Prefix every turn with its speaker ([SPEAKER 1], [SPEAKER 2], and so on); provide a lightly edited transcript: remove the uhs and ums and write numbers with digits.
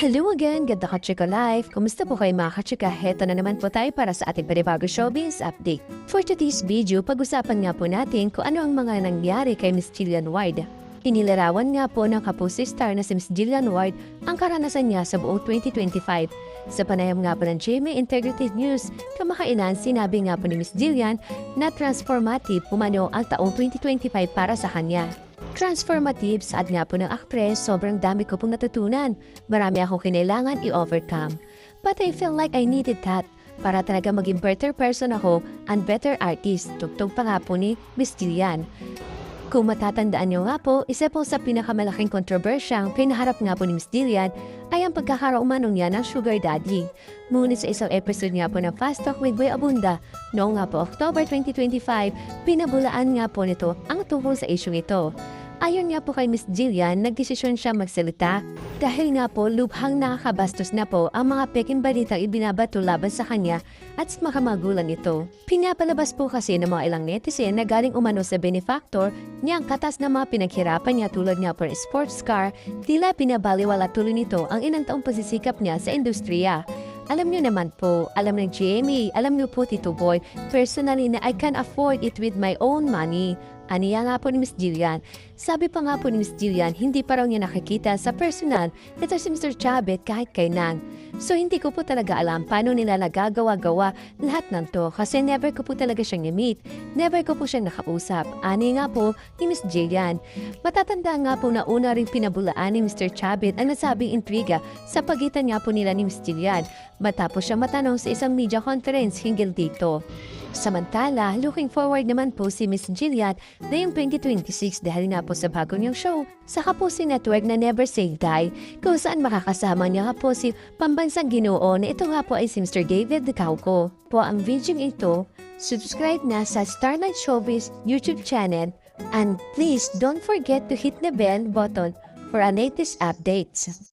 [SPEAKER 1] Hello again, ganda ka-chika life. Kumusta po kayo mga ka-chika? Heto na naman po tayo para sa ating panibagong showbiz update. For today's video, pag-usapan nga po natin kung ano ang mga nangyari kay Miss Jillian Ward. Inilarawan nga po ng kapuso star na si Miss Jillian Ward ang karanasan niya sa buong 2025. Sa panayam nga po ng GMA Integrity News, kamakailan sinabi nga po ni Miss Jillian na transformative umano ang taong 2025 para sa kanya. Transformative, saad nga po ng aktres, sobrang dami ko pong natutunan. Marami akong kinailangan i-overcome. But I feel like I needed that para talaga maging better person ako and better artist. Tugtog pa nga po ni Miss Jillian. Kung matatandaan niyo nga po, isa po sa pinakamalaking kontrobersyang pinaharap nga po ni Miss Jillian ay ang pagkakaroon niya ng sugar daddy. Ngunit sa isang episode nga po ng Fast Talk with Boy Abunda, noong nga po October 2025, pinabulaan nga po nito ang tungkol sa isyong ito. Ayon nga po kay Miss Jillian, nagdesisyon siya magsalita dahil nga po lubhang nakakabastos na po ang mga peking balitang ibinabato laban sa kanya at sa mga magulang nito. Pinapalabas po kasi ng mga ilang netizen na galing umano sa benefactor niya ang katas na mga pinaghirapan niya tulad nga po ng sports car, tila pinabaliwala tuloy nito ang ilang taong pagsisikap niya sa industriya. Alam niyo naman po, alam ng GMA, alam niyo po Tito Boy, personally na I can afford it with my own money. Aniya nga po ni Miss Jillian. Sabi pa nga po ni Miss Jillian, hindi pa raw niya nakikita sa personal ito si Mr. Chabet kahit kailan. So hindi ko po talaga alam paano nila nagagawa-gawa lahat ng to kasi never ko po talaga siyang i-meet. Never ko po siyang nakausap. Ani nga po ni Miss Jillian. Matatanda nga po na una rin pinabulaan ni Mr. Chabet ang nasabing intriga sa pagitan nga po nila ni Miss Jillian matapos siya matanong sa isang media conference hinggil dito. Samantala, looking forward naman po si Miss Jillian na yung 2026 dahil nga po sa bago niyang show sa Kapuso Network na Never Say Die kung saan makakasama niya nga po si pambansang ginoo na ito nga po ay si Mr. David Cauco. Po ang video ito, subscribe na sa Starlight Showbiz YouTube channel and please don't forget to hit the bell button for our latest updates.